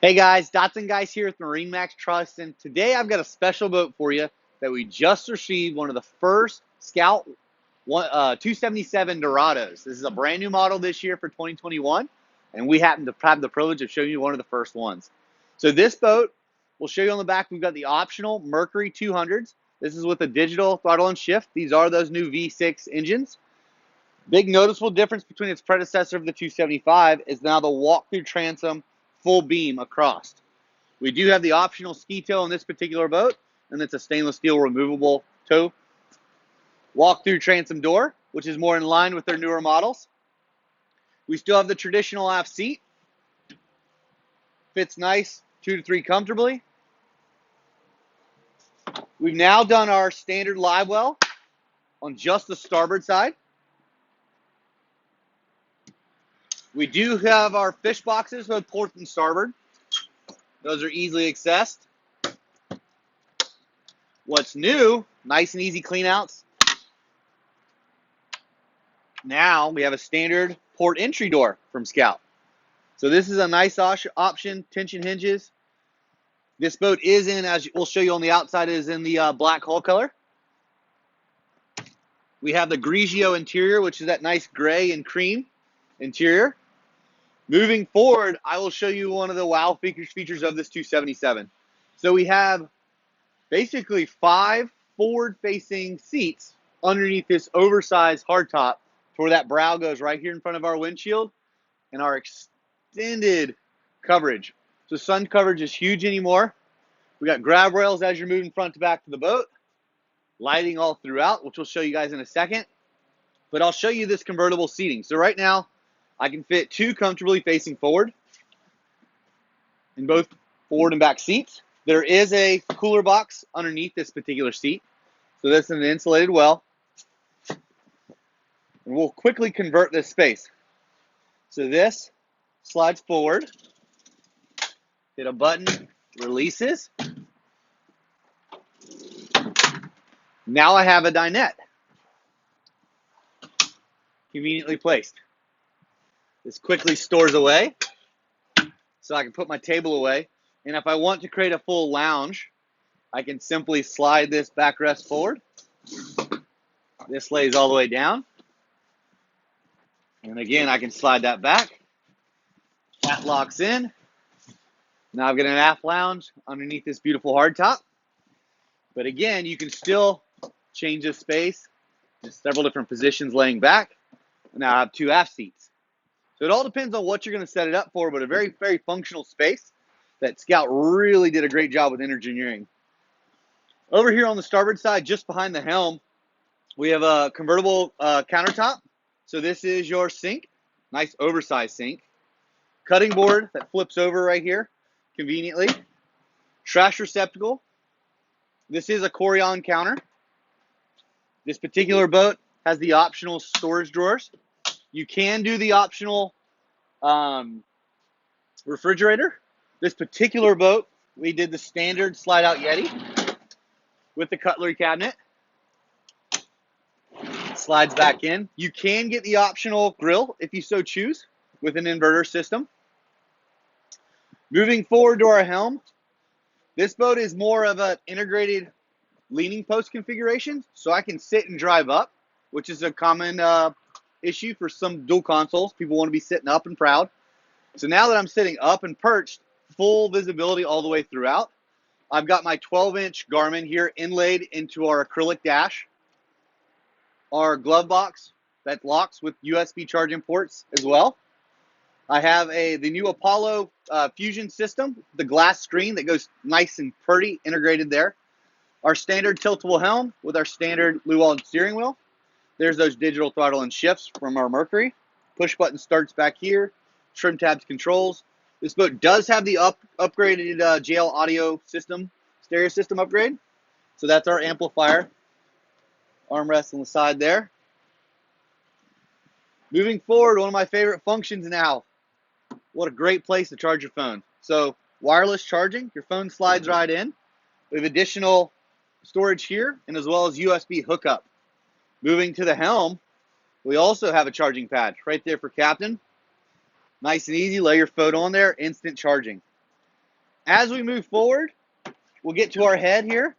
Hey guys, Dotson Guys here with MarineMax Charleston. Today I've got a special boat for you that we just received, one of the first Scout 277 Dorados. This is a brand new model this year for 2021, and we happen to have the privilege of showing you one of the first ones. So this boat, we'll show you on the back, we've got the optional Mercury 200s. This is with a digital throttle and shift. These are those new V6 engines. Big noticeable difference between its predecessor of the 275 is now the walk-through transom full beam across. We do have the optional ski tow on this particular boat, and it's a stainless steel removable tow. Walk-through transom door, which is more in line with their newer models. We still have the traditional aft seat. Fits nice, 2 to 3 comfortably. We've now done our standard live well on just the starboard side. We do have our fish boxes, both port and starboard. Those are easily accessed. What's new, nice and easy clean outs. Now we have a standard port entry door from Scout. So this is a nice option, tension hinges. This boat is in, as we'll show you on the outside, is in the black hull color. We have the Grigio interior, which is that nice gray and cream interior. Moving forward, I will show you one of the wow features of this 277. So we have basically 5 forward-facing seats underneath this oversized hardtop to where that brow goes right here in front of our windshield, and our extended coverage. So sun coverage is huge anymore. We got grab rails as you're moving front to back to the boat, lighting all throughout, which we'll show you guys in a second. But I'll show you this convertible seating. So right now, I can fit 2 comfortably facing forward in both forward and back seats. There is a cooler box underneath this particular seat. So this is an insulated well. And we'll quickly convert this space. So this slides forward. Hit a button, releases. Now I have a dinette. Conveniently placed. This quickly stores away, so I can put my table away. And if I want to create a full lounge, I can simply slide this backrest forward. This lays all the way down. And again, I can slide that back. That locks in. Now I've got an aft lounge underneath this beautiful hardtop. But again, you can still change this space to several different positions laying back. Now I have 2 aft seats. So it all depends on what you're going to set it up for, but a very, very functional space that Scout really did a great job with engineering. Over here on the starboard side, just behind the helm, we have a convertible countertop. So this is your sink, nice oversized sink. Cutting board that flips over right here, conveniently. Trash receptacle. This is a Corian counter. This particular boat has the optional storage drawers. You can do the optional refrigerator. This particular boat, we did the standard slide-out Yeti with the cutlery cabinet. Slides back in. You can get the optional grill if you so choose with an inverter system. Moving forward to our helm, this boat is more of an integrated leaning post configuration, so I can sit and drive up, which is a common issue for some dual consoles. People want to be sitting up and proud. So now that I'm sitting up and perched, full visibility all the way throughout. I've got my 12-inch Garmin here inlaid into our acrylic dash. Our glove box that locks with USB charging ports as well. I have the new Apollo Fusion system, the glass screen that goes nice and pretty integrated there. Our standard tiltable helm with our standard Lewald steering wheel. There's those digital throttle and shifts from our Mercury. Push button starts back here. Trim tabs controls. This boat does have the upgraded JL audio system, stereo system upgrade. So that's our amplifier. Armrest on the side there. Moving forward, one of my favorite functions now. What a great place to charge your phone. So wireless charging, your phone slides right in. We have additional storage here and as well as USB hookup. Moving to the helm, we also have a charging pad right there for captain. Nice and easy, lay your phone on there, instant charging. As we move forward, we'll get to our head here.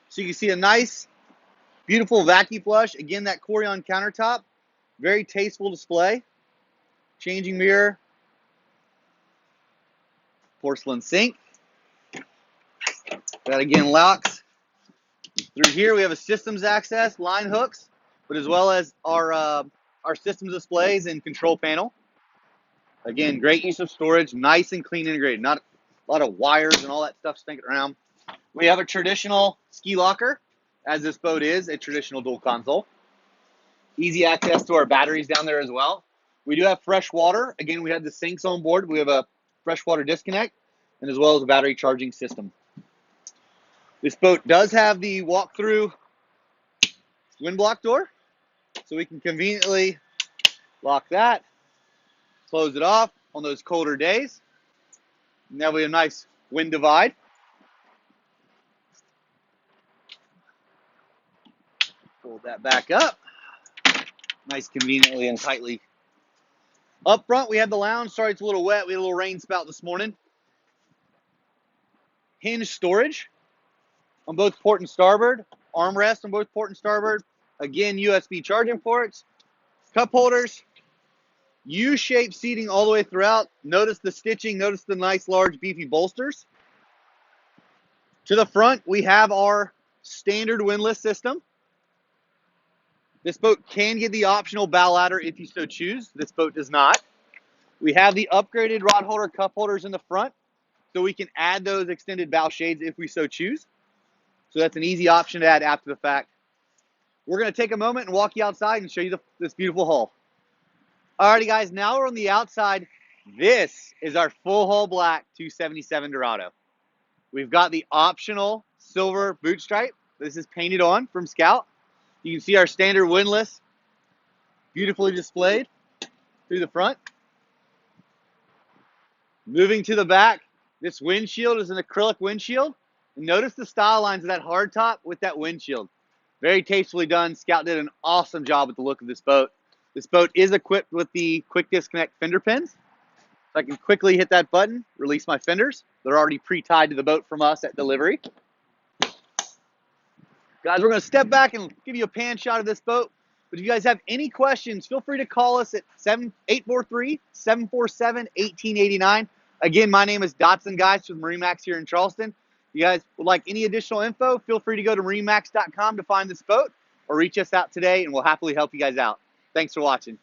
So you can see a nice, beautiful vacuum flush. Again, that Corian countertop. Very tasteful display. Changing mirror. Porcelain sink. That again locks. Through here we have a systems access, line hooks, but as well as our systems displays and control panel. Again, great use of storage, nice and clean integrated. Not a lot of wires and all that stuff stinking around. We have a traditional ski locker, as this boat is a traditional dual console. Easy access to our batteries down there as well. We do have fresh water. Again, we have the sinks on board. We have a freshwater disconnect, and as well as a battery charging system. This boat does have the walk-through wind block door, so we can conveniently lock that, close it off on those colder days. Now we have a nice wind divide. Fold that back up. Nice, conveniently and tightly. Up front, we have the lounge. Sorry, it's a little wet. We had a little rain spout this morning. Hinge storage on both port and starboard. Armrest on both port and starboard. Again, USB charging ports. Cup holders. U-shaped seating all the way throughout. Notice the stitching. Notice the nice, large, beefy bolsters. To the front, we have our standard windlass system. This boat can get the optional bow ladder if you so choose. This boat does not. We have the upgraded rod holder cup holders in the front, so we can add those extended bow shades if we so choose. So that's an easy option to add after the fact. We're going to take a moment and walk you outside and show you this beautiful hull. Alrighty guys, now we're on the outside. This is our full hull black 277 Dorado. We've got the optional silver boot stripe. This is painted on from Scout. You can see our standard windlass beautifully displayed through the front. Moving to the back, this windshield is an acrylic windshield. And notice the style lines of that hardtop with that windshield. Very tastefully done. Scout did an awesome job with the look of this boat. This boat is equipped with the quick disconnect fender pins. So I can quickly hit that button, release my fenders. They're already pre-tied to the boat from us at delivery. Guys, we're going to step back and give you a pan shot of this boat. But if you guys have any questions, feel free to call us at 843-747-1889. Again, my name is Dotson, guys, with MarineMax here in Charleston. If you guys would like any additional info, feel free to go to MarineMax.com to find this boat or reach us out today, and we'll happily help you guys out. Thanks for watching.